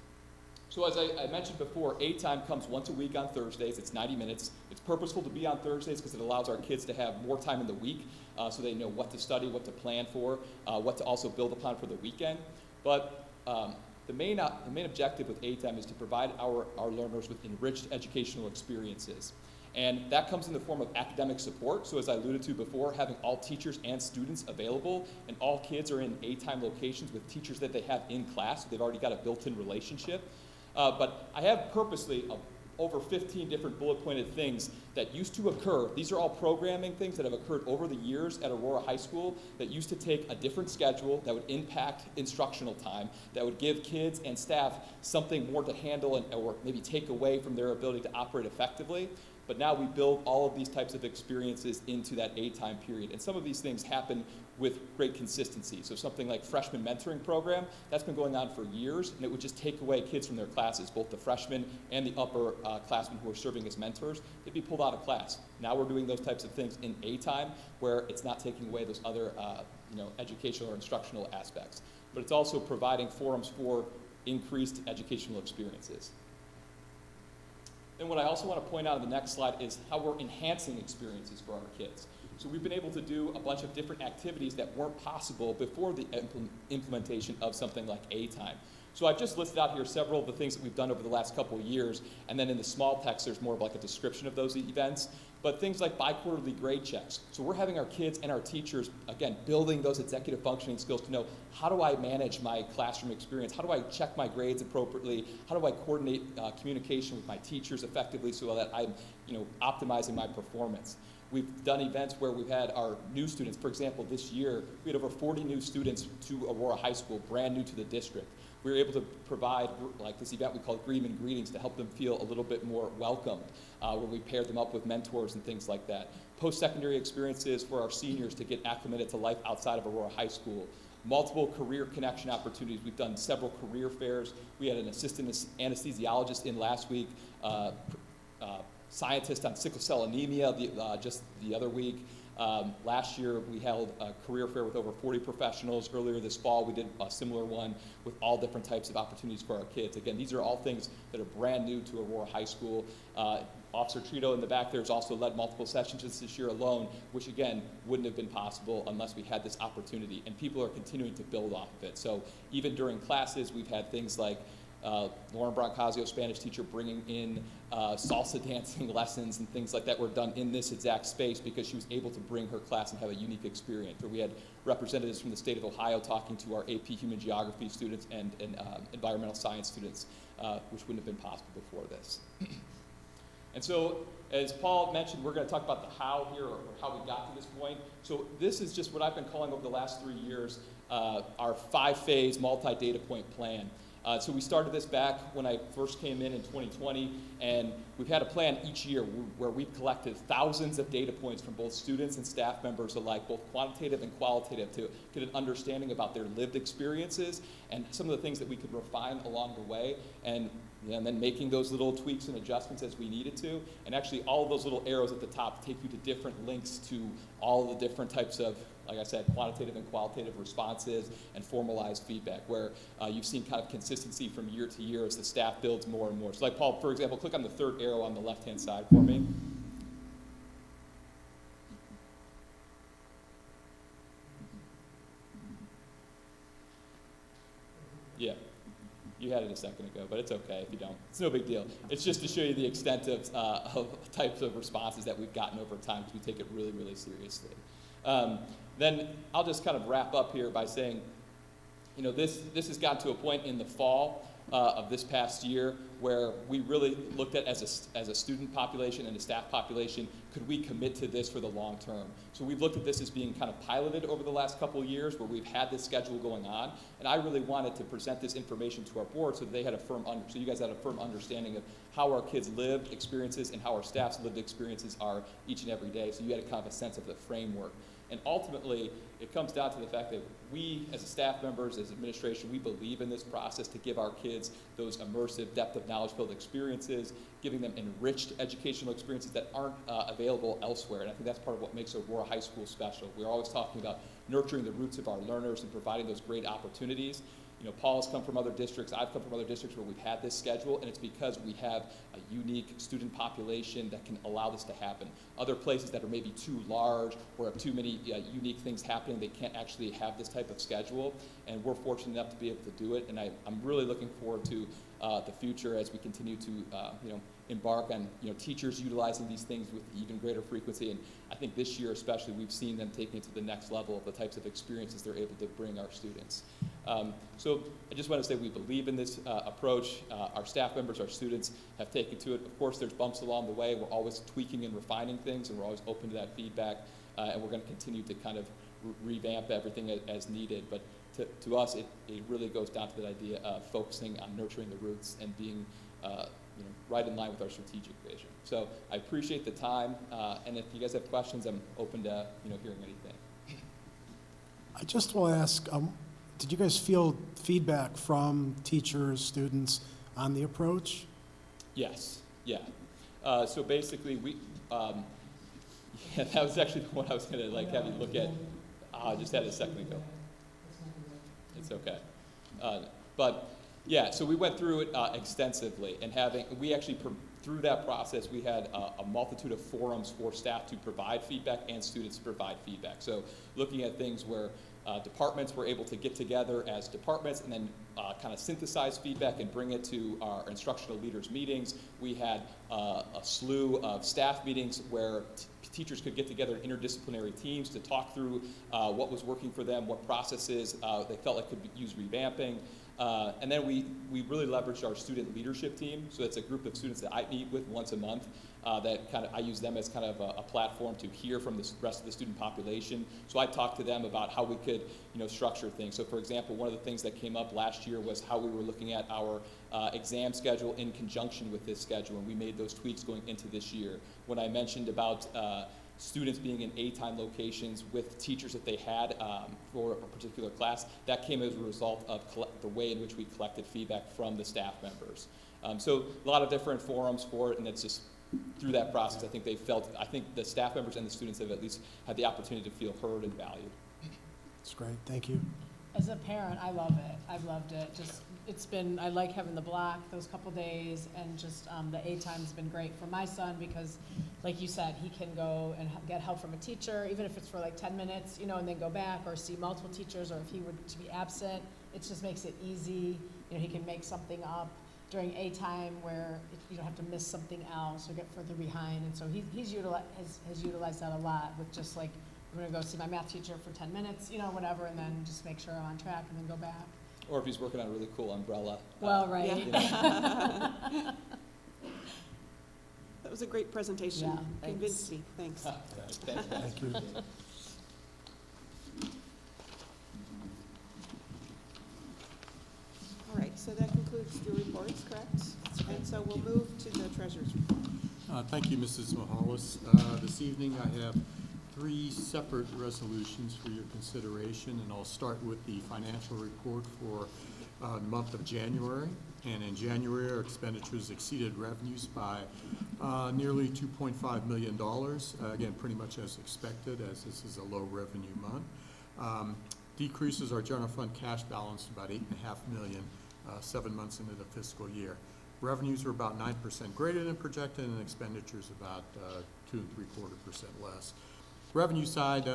So as I mentioned before, A-time comes once a week on Thursdays. It's 90 minutes. It's purposeful to be on Thursdays because it allows our kids to have more time in the week so they know what to study, what to plan for, what to also build upon for the weekend. But the main objective with A-time is to provide our learners with enriched educational experiences. And that comes in the form of academic support. So as I alluded to before, having all teachers and students available, and all kids are in A-time locations with teachers that they have in class, so they've already got a built-in relationship. But I have purposely over 15 different bullet-pointed things that used to occur. These are all programming things that have occurred over the years at Aurora High School that used to take a different schedule that would impact instructional time, that would give kids and staff something more to handle or maybe take away from their ability to operate effectively. But now we build all of these types of experiences into that A-time period. And some of these things happen with great consistency. So something like freshman mentoring program, that's been going on for years, and it would just take away kids from their classes, both the freshmen and the upper classmen who are serving as mentors. They'd be pulled out of class. Now we're doing those types of things in A-time where it's not taking away those other educational or instructional aspects. But it's also providing forums for increased educational experiences. And what I also want to point out on the next slide is how we're enhancing experiences for our kids. So we've been able to do a bunch of different activities that weren't possible before the implementation of something like A-time. So I've just listed out here several of the things that we've done over the last couple of years, and then in the small text there's more of like a description of those events. But things like bi-quarterly grade checks. So we're having our kids and our teachers, again, building those executive functioning skills to know, how do I manage my classroom experience? How do I check my grades appropriately? How do I coordinate communication with my teachers effectively so that I'm optimizing my performance? We've done events where we've had our new students. For example, this year, we had over 40 new students to Aurora High School, brand new to the district. We were able to provide, like this event we call Greem and Greetings, to help them feel a little bit more welcomed, where we paired them up with mentors and things like that. Post-secondary experiences for our seniors to get acclimated to life outside of Aurora High School. Multiple career connection opportunities. We've done several career fairs. We had an assistant anesthesiologist in last week, scientist on sickle cell anemia just the other week. Last year, we held a career fair with over 40 professionals. Earlier this fall, we did a similar one with all different types of opportunities for our kids. Again, these are all things that are brand new to Aurora High School. Officer Trito in the back there has also led multiple sessions just this year alone, which again, wouldn't have been possible unless we had this opportunity, and people are continuing to build off of it. So even during classes, we've had things like Lauren Brancasio, Spanish teacher, bringing in salsa dancing lessons and things like that were done in this exact space because she was able to bring her class and have a unique experience. Or we had representatives from the state of Ohio talking to our AP Human Geography students and environmental science students, which wouldn't have been possible before this. And so, as Paul mentioned, we're going to talk about the how here, or how we got to this point. So this is just what I've been calling over the last 3 years our 5-phase multi-data point plan. So we started this back when I first came in 2020, and we've had a plan each year where we've collected thousands of data points from both students and staff members alike, both quantitative and qualitative, to get an understanding about their lived experiences and some of the things that we could refine along the way, and then making those little tweaks and adjustments as we needed to. And actually all of those little arrows at the top take you to different links to all the different types of, like I said, quantitative and qualitative responses and formalized feedback, where you've seen kind of consistency from year to year as the staff builds more and more. So like Paul, for example, click on the third arrow on the left-hand side for me. Yeah, you had it a second ago, but it's okay if you don't. It's no big deal. It's just to show you the extent of types of responses that we've gotten over time, because we take it really, really seriously. Then I'll just kind of wrap up here by saying, you know, this has gotten to a point in the fall of this past year where we really looked at, as a student population and a staff population, could we commit to this for the long term? So we've looked at this as being kind of piloted over the last couple of years where we've had this schedule going on, and I really wanted to present this information to our board so that they had so you guys had a firm understanding of how our kids' lived experiences and how our staff's lived experiences are each and every day, so you had a kind of a sense of the framework. And ultimately, it comes down to the fact that we, as staff members, as administration, we believe in this process to give our kids those immersive, depth of knowledge-filled experiences, giving them enriched educational experiences that aren't available elsewhere. And I think that's part of what makes Aurora High School special. We're always talking about nurturing the roots of our learners and providing those great opportunities. You know, Paul's come from other districts, I've come from other districts where we've had this schedule, and it's because we have a unique student population that can allow this to happen. Other places that are maybe too large or have too many unique things happening, they can't actually have this type of schedule, and we're fortunate enough to be able to do it, and I'm really looking forward to the future as we continue to embark on teachers utilizing these things with even greater frequency. And I think this year especially, we've seen them taking it to the next level of the types of experiences they're able to bring our students. So I just want to say we believe in this approach. Our staff members, our students have taken to it. Of course, there's bumps along the way. We're always tweaking and refining things, and we're always open to that feedback. And we're going to continue to kind of revamp everything as needed. But to us, it really goes down to that idea of focusing on nurturing the roots and being right in line with our strategic vision. So I appreciate the time, and if you guys have questions, I'm open to hearing anything. I just want to ask, did you guys feel feedback from teachers, students on the approach? Yes, yeah. So basically, yeah, that was actually the one I was going to have you look at. I just had it a second ago. It's okay. But yeah, so we went through it extensively, and we actually, through that process, we had a multitude of forums for staff to provide feedback and students to provide feedback. So looking at things where departments were able to get together as departments and then kind of synthesize feedback and bring it to our instructional leaders meetings. We had a slew of staff meetings where teachers could get together in interdisciplinary teams to talk through what was working for them, what processes they felt like could use revamping. And then we really leveraged our student leadership team. So it's a group of students that I meet with once a month I use them as kind of a platform to hear from the rest of the student population. So I talked to them about how we could structure things. So for example, one of the things that came up last year was how we were looking at our exam schedule in conjunction with this schedule, and we made those tweaks going into this year. When I mentioned about students being in A-time locations with teachers that they had for a particular class, that came as a result of the way in which we collected feedback from the staff members. So a lot of different forums for it, and it's just through that process, I think the staff members and the students have at least had the opportunity to feel heard and valued. That's great, thank you. As a parent, I love it. I've loved it. Just it's been, I like having the block those couple days, and just the A time's been great for my son because, like you said, he can go and get help from a teacher, even if it's for like 10 minutes, you know, and then go back or see multiple teachers, or if he were to be absent, it just makes it easy. You know, he can make something up during A time where you don't have to miss something else or get further behind. And so has utilized that a lot with just like, I'm gonna go see my math teacher for 10 minutes, you know, whatever, and then just make sure I'm on track and then go back. Or if he's working on a really cool umbrella. Well, right. You know. That was a great presentation. Yeah, Convinced me. Thanks. Thanks, guys. Thank you. All right, so that concludes the reports, correct? And so we'll move to the treasurer's report. Thank you, Mrs. Mahalis. This evening, I have 3 separate resolutions for your consideration, and I'll start with the financial report for the month of January. And in January, our expenditures exceeded revenues by nearly $2.5 million. Again, pretty much as expected, as this is a low revenue month. Decreases our general fund cash balance to about $8.5 million, 7 months into the fiscal year. Revenues are about 9% greater than projected, and expenditures about 2 3/4% less. Revenue side,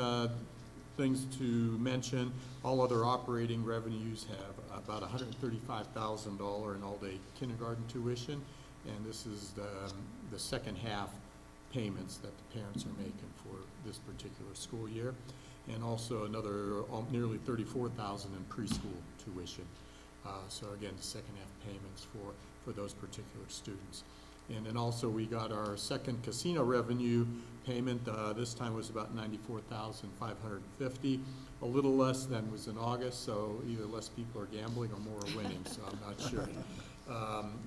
things to mention, all other operating revenues have about $135,000 in all-day kindergarten tuition, and this is the second half payments that the parents are making for this particular school year, and also another nearly $34,000 in preschool tuition. So again, the second half payments for those particular students. And then also we got our second casino revenue payment. This time was about $94,550, a little less than was in August, so either less people are gambling or more are winning, so I'm not sure.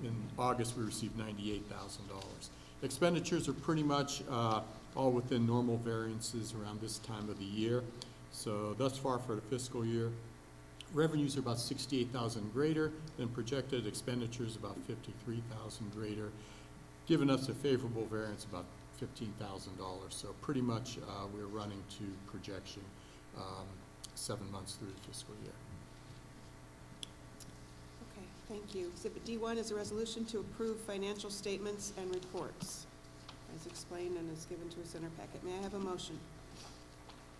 In August, we received $98,000. Expenditures are pretty much all within normal variances around this time of the year. So thus far for the fiscal year, revenues are about $68,000 greater than projected. Expenditures about $53,000 greater, giving us a favorable variance about $15,000. So pretty much we're running to projection 7 months through the fiscal year. Okay, thank you. Exhibit D1 is a resolution to approve financial statements and reports, as explained and is given to us in our packet. May I have a motion?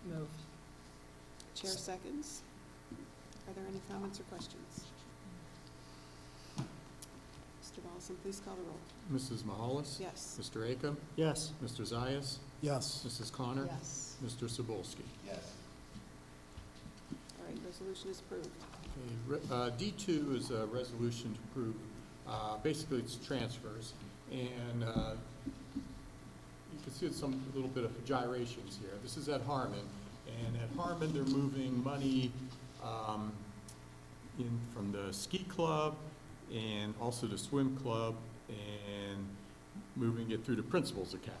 Moved. Chair seconds. Are there any comments or questions? Mr. Balson, please call the roll. Mrs. Mahalis? Yes. Mr. Acom? Yes. Mr. Zayas? Yes. Mrs. Connor? Yes. Mr. Sobolski? Yes. All right, resolution is approved. Okay, D2 is a resolution to approve, basically it's transfers, and you can see it's a little bit of gyrations here. This is at Harmon, and at Harmon they're moving money in from the ski club and also the swim club, and moving it through the principal's account.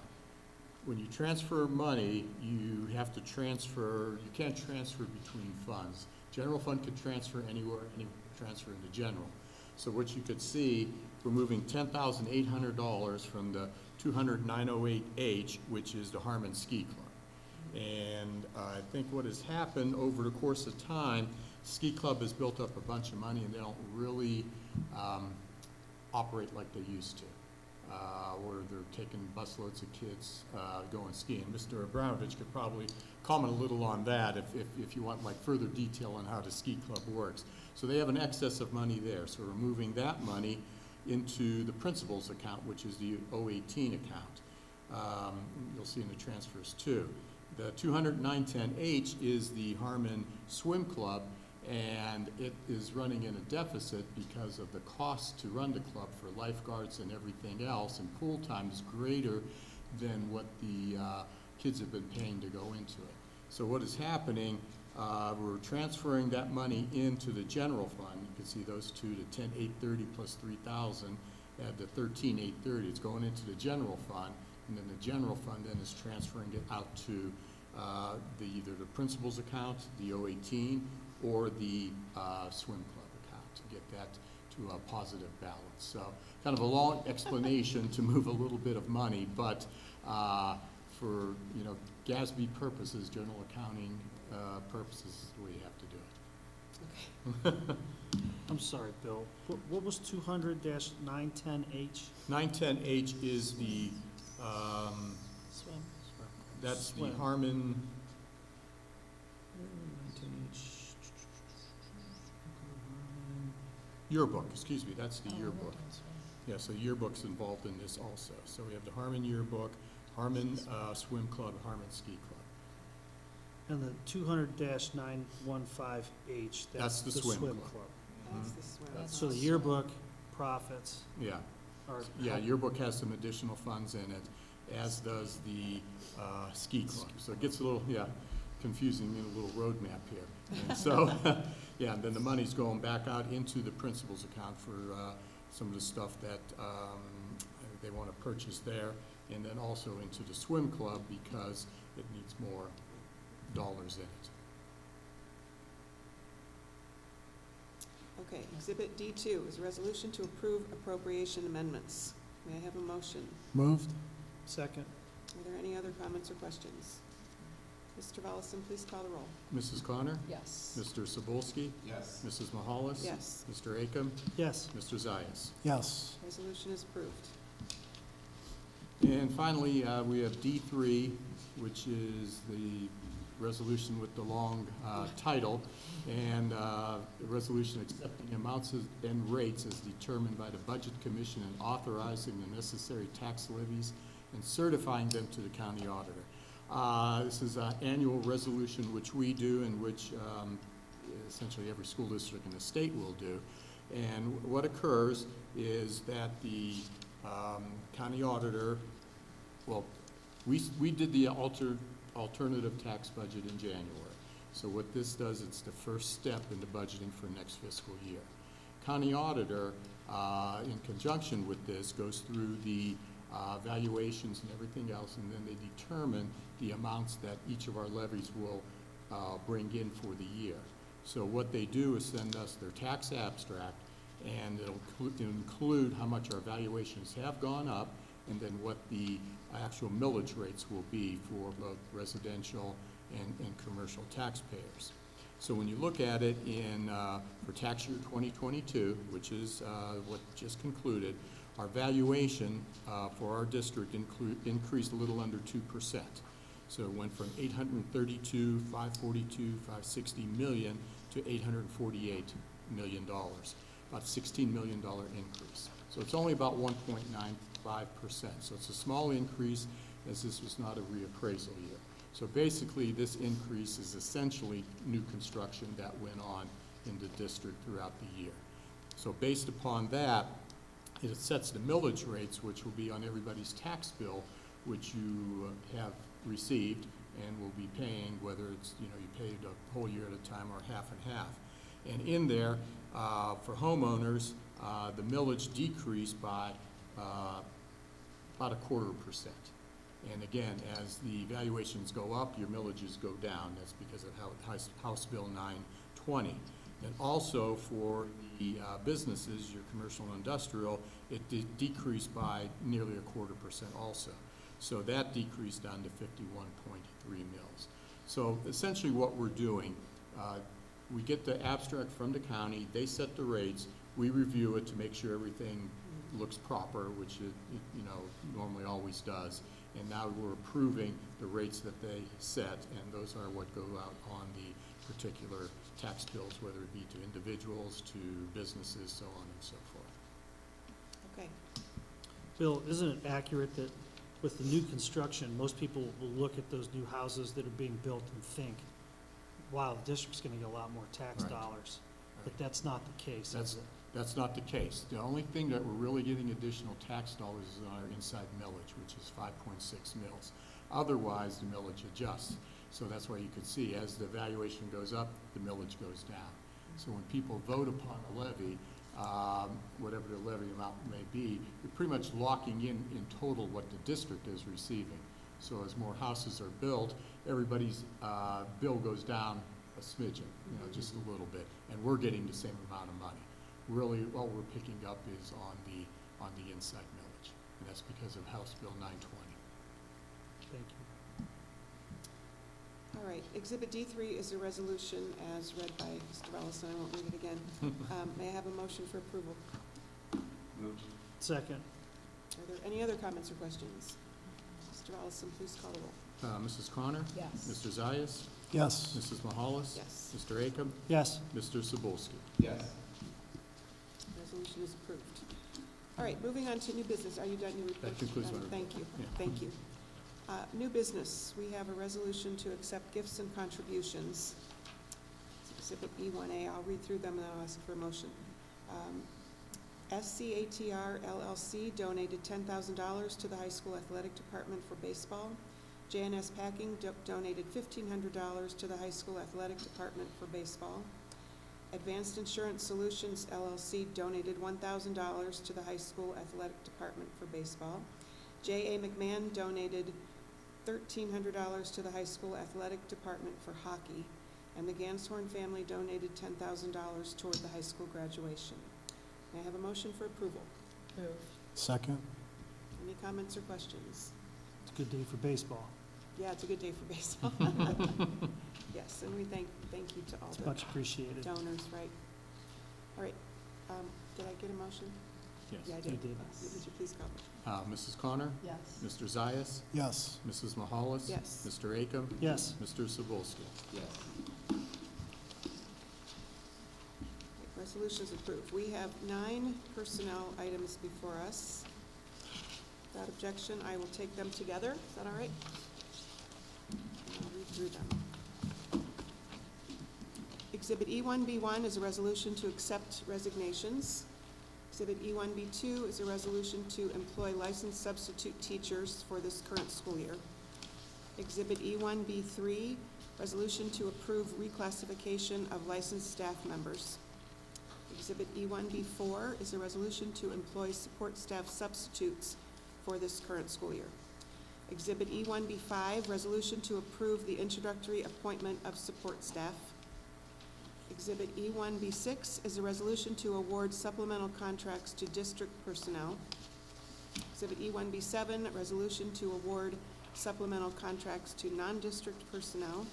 When you transfer money, you have to transfer, you can't transfer between funds. General fund could transfer anywhere, any transfer into general. So what you could see, we're moving $10,800 from the 200-908H, which is the Harmon Ski Club. And I think what has happened over the course of time, Ski Club has built up a bunch of money and they don't really operate like they used to. Where they're taking busloads of kids going skiing. Mr. Abramovich could probably comment a little on that if you want like further detail on how the ski club works. So they have an excess of money there. So we're moving that money into the principal's account, which is the 018 account. You'll see in the transfers too. The 200-910H is the Harmon Swim Club, and it is running in a deficit because of the cost to run the club for lifeguards and everything else, and pool time is greater than what the kids have been paying to go into it. So what is happening, we're transferring that money into the general fund. You can see those two, the 10,830 plus 3,000, add the 13,830. It's going into the general fund, and then the general fund then is transferring it out to either the principal's account, the 018, or the swim club account to get that to a positive balance. So kind of a long explanation to move a little bit of money, but for GASB purposes, general accounting purposes, is the way you have to do it. Okay. I'm sorry, Bill. What was 200-910H? 910H is the, Swim. that's the Swim. Harmon, 910H. yearbook, excuse me, that's the yearbook. Yeah, so yearbook's involved in this also. So we have the Harmon yearbook, Harmon Swim Club, Harmon Ski Club. And the 200-915H, That's the swim club. That's the swim. So the yearbook profits Yeah, are. yeah, yearbook has some additional funds in it, as does the ski club. So it gets a little, confusing in a little roadmap here. And so, yeah, and then the money's going back out into the principal's account for some of the stuff that they want to purchase there, and then also into the swim club because it needs more dollars in it. Okay, Exhibit D2 is a resolution to approve appropriation amendments. May I have a motion? Moved? Second. Are there any other comments or questions? Mr. Volleson, please call the roll. Mrs. Connor? Yes. Mr. Sabulski? Yes. Mrs. Mahalis? Yes, Mr. Akam? Yes. Mr. Zayas? Yes. resolution is approved. And finally, we have D3, which is the resolution with the long title, and a resolution accepting amounts and rates as determined by the Budget Commission and authorizing the necessary tax levies and certifying them to the county auditor. This is an annual resolution which we do and which essentially every school district in the state will do. And what occurs is that the county auditor, well, we did the alternative tax budget in January. So what this does, it's the first step in the budgeting for next fiscal year. County auditor, in conjunction with this, goes through the valuations and everything else, and then they determine the amounts that each of our levies will bring in for the year. So what they do is send us their tax abstract, and it'll include how much our valuations have gone up, and then what the actual millage rates will be for both residential and commercial taxpayers. So when you look at it for tax year 2022, which is what just concluded, our valuation for our district increased a little under 2%. So it went from 832, 542, 560 million to $848 million, about $16 million increase. So it's only about 1.95%. So it's a small increase, as this was not a reappraisal year. So basically, this increase is essentially new construction that went on in the district throughout the year. So based upon that, it sets the millage rates, which will be on everybody's tax bill, which you have received and will be paying, whether it's, you paid a whole year at a time or half and half. And in there, for homeowners, the millage decreased by about 0.25%. And again, as the valuations go up, your millages go down. That's because of House Bill 920. And also for the businesses, your commercial and industrial, it decreased by nearly 0.25% also. So that decreased down to 51.3 mils. So essentially what we're doing, we get the abstract from the county, they set the rates, we review it to make sure everything looks proper, which it normally always does. And now we're approving the rates that they set, and those are what go out on the particular tax bills, whether it be to individuals, to businesses, so on and so forth. Okay, Bill, isn't it accurate that with the new construction, most people will look at those new houses that are being built and think, wow, the district's gonna get a lot more tax Right. dollars? But that's not the case, is it? That's not the case. The only thing that we're really getting additional tax dollars is on our inside millage, which is 5.6 mils. Otherwise, the millage adjusts. So that's why you can see as the valuation goes up, the millage goes down. So when people vote upon a levy, whatever the levy amount may be, you're pretty much locking in total what the district is receiving. So as more houses are built, everybody's bill goes down a smidgen, just a little bit, and we're getting the same amount of money. Really, all we're picking up is on the inside millage, and that's because of House Bill 920. Thank you. all right. Exhibit D3 is a resolution as read by Mr. Ellison. I won't read it again. May I have a motion for approval? Second. Are there any other comments or questions? Mr. Ellison, please call the roll. Mrs. Connor? Yes. Mr. Zayas? Yes. Mrs. Mahalis? Yes. Mr. Akam? Yes. Mr. Sobulski? Yes. Resolution is approved. All right, moving on to new business. Are you done your report? That concludes my report. Thank you, Yeah. thank you. New business, we have a resolution to accept gifts and contributions. It's Exhibit E1A, I'll read through them and then I'll ask for a motion. SCATR LLC donated $10,000 to the high school athletic department for baseball. JNS Packing donated $1,500 to the high school athletic department for baseball. Advanced Insurance Solutions LLC donated $1,000 to the high school athletic department for baseball. J.A. McMahon donated $1,300 to the high school athletic department for hockey. And the Ganshorn family donated $10,000 toward the high school graduation. May I have a motion for approval? Move. Second? Any comments or questions? It's a good day for baseball. Yeah, it's a good day for baseball. Yes, and we thank you to all It's the much appreciated. donors, right? All right, did I get a motion? Yes. Yeah, I You did. did. Would you please call me? Mrs. Connor? Yes. Mr. Zayas? Yes. Mrs. Mahalis? Yes. Mr. Akam? Yes. Mr. Sobulski? Yes. Resolution is approved. We have 9 personnel items before us. Without objection, I will take them together. Is that all right? I'll read through them. Exhibit E1B1 is a resolution to accept resignations. Exhibit E1B2 is a resolution to employ licensed substitute teachers for this current school year. Exhibit E1B3, resolution to approve reclassification of licensed staff members. Exhibit E1B4 is a resolution to employ support staff substitutes for this current school year. Exhibit E1B5, resolution to approve the introductory appointment of support staff. Exhibit E1B6 is a resolution to award supplemental contracts to district personnel. Exhibit E1B7, resolution to award supplemental contracts to non-district personnel.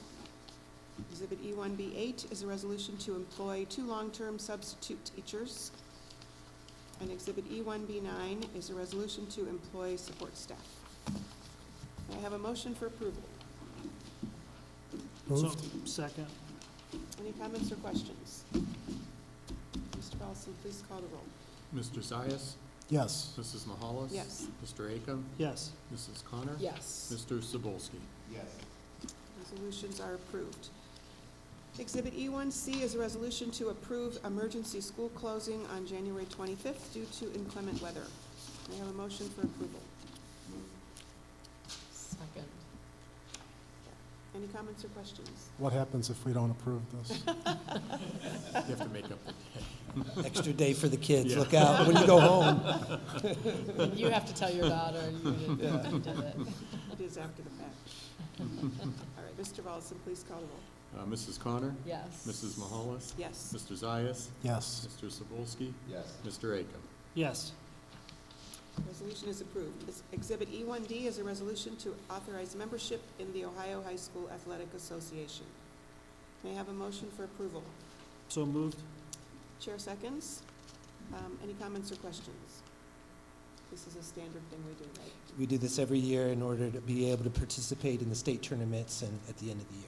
Exhibit E1B8 is a resolution to employ 2 long-term substitute teachers. And Exhibit E1B9 is a resolution to employ support staff. May I have a motion for approval? Moved. So, second. Any comments or questions? Mr. Paulson, please call the roll. Mr. Zayas? Yes. Mrs. Mahalis? Yes. Mr. Akam? Yes. Mrs. Connor? Yes. Mr. Sobulski? Yes. Resolutions are approved. Exhibit E1C is a resolution to approve emergency school closing on January 25th due to inclement weather. May I have a motion for approval? Second. Any comments or questions? What happens if we don't approve this? You have to make up the day. Extra day for the kids. Yeah. Look out when you go home. You have to tell your daughter you did it. It is after the fact. All right, Mr. Volleson, please call the roll. Mrs. Connor? Yes. Mrs. Mahalis? Yes. Mr. Zayas? Yes. Mr. Sobulski? Yes. Mr. Akam? Yes. Resolution is approved. Exhibit E1D is a resolution to authorize membership in the Ohio High School Athletic Association. May I have a motion for approval? So moved. Chair seconds. Any comments or questions? This is a standard thing we do, right? We do this every year in order to be able to participate in the state tournaments and at the end of the year.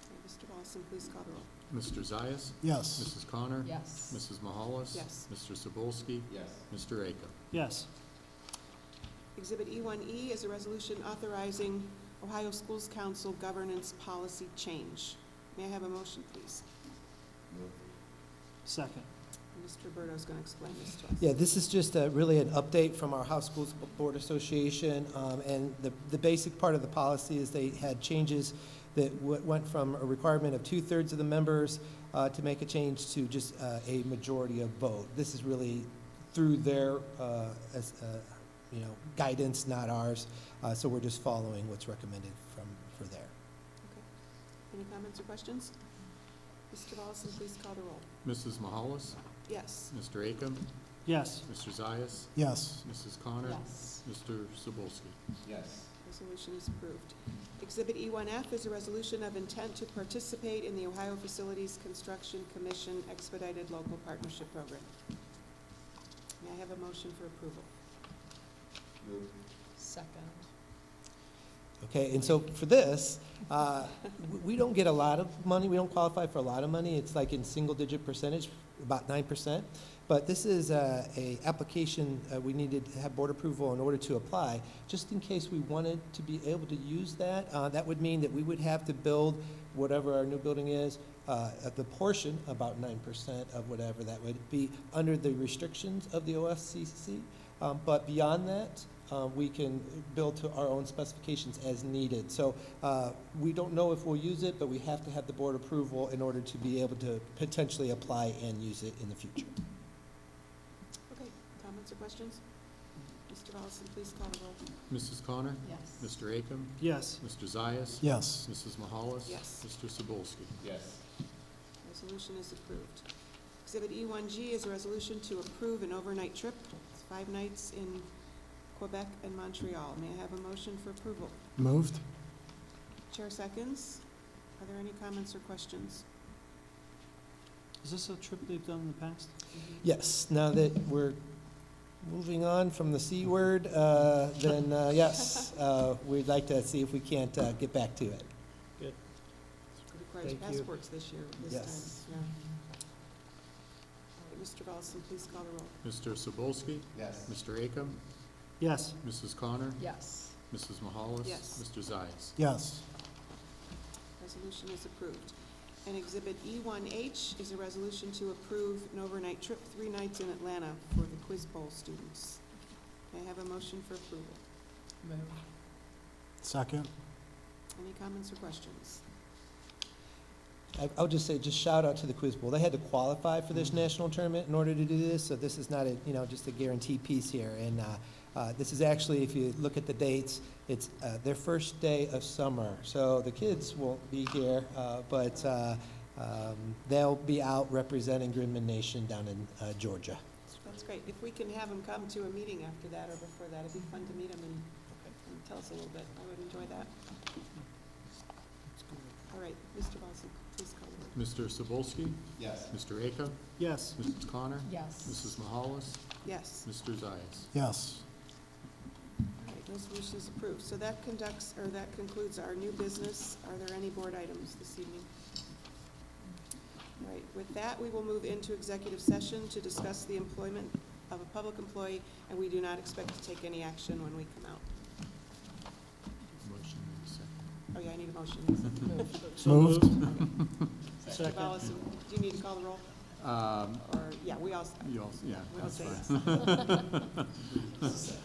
Okay, Mr. Volleson, please call the roll. Mr. Zayas? Yes. Mrs. Connor? Yes. Mrs. Mahalis? Yes. Mr. Sobulski? Yes. Mr. Akam? Yes. Exhibit E1E is a resolution authorizing Ohio Schools Council governance policy change. May I have a motion, please? Second. Mr. Berto is going to explain this to us. Yeah, this is just really an update from our House Schools Board Association, and the basic part of the policy is they had changes that went from a requirement of 2/3 of the members to make a change to just a majority of vote. This is really through their guidance, not ours. So we're just following what's recommended for there. Okay. Any comments or questions? Mr. Volleson, please call the roll. Mrs. Mahalis? Yes. Mr. Akam? Yes. Mr. Zayas? Yes. Mrs. Connor? Yes. Mr. Sobulski? Yes. Resolution is approved. Exhibit E1F is a resolution of intent to participate in the Ohio Facilities Construction Commission Expedited Local Partnership Program. May I have a motion for approval? Second. Okay, and so for this, we don't get a lot of money, we don't qualify for a lot of money, it's like in single-digit percentage, about 9%. But this is a application, we needed to have board approval in order to apply. Just in case we wanted to be able to use that, that would mean that we would have to build whatever our new building is, the portion, about 9% of whatever that would be, under the restrictions of the OFCC. But beyond that, we can build to our own specifications as needed. So we don't know if we'll use it, but we have to have the board approval in order to be able to potentially apply and use it in the future. Okay, comments or questions? Mr. Volleson, please call the roll. Mrs. Connor? Yes. Mr. Akam? Yes. Mr. Zias? Yes. Mrs. Mahalis? Yes. Mr. Sobolski? Yes. Resolution is approved. Exhibit E1G is a resolution to approve an overnight trip. It's 5 nights in Quebec and Montreal. May I have a motion for approval? Moved? Chair seconds. Are there any comments or questions? Is this a trip they've done in the past? Yes, now that we're moving on from the C word, then yes, we'd like to see if we can't get back to it. Good. Requires Thank you. passports this year, this Yes. time, yeah. Mr. Volleson, please call the roll. Mr. Sobolski? Yes. Mr. Akam? Yes. Mrs. Connor? Yes. Mrs. Mahalis? Yes. Mr. Zias? Yes. Resolution is approved. And Exhibit E1H is a resolution to approve an overnight trip, 3 nights in Atlanta for the Quiz Bowl students. May I have a motion for approval? Move. Second? Any comments or questions? I'll just say, just shout out to the Quiz Bowl. They had to qualify for this national tournament in order to do this, so this is not a, just a guaranteed piece here. And this is actually, if you look at the dates, it's their first day of summer. So the kids won't be here, but they'll be out representing Grinman Nation down in Georgia. That's great. If we can have them come to a meeting after that or before that, it'd be fun to meet them and tell us a little bit. I would enjoy that. All right, Mr. Volleson, please call the roll. Mr. Sobolski? Yes. Mr. Akam? Yes. Mrs. Connor? Yes. Mrs. Mahalis? Yes. Mr. Zias? Yes. All right, resolution is approved. So that concludes our new business. Are there any board items this evening? All right, with that, we will move into executive session to discuss the employment of a public employee, and we do not expect to take any action when we come out. Motion in a second. Oh, yeah, I need a motion. So Moved. Mr. Second. Volleson, do you need to call the roll? Or, yeah, we all, You also, yeah, we all that's say fine. yes.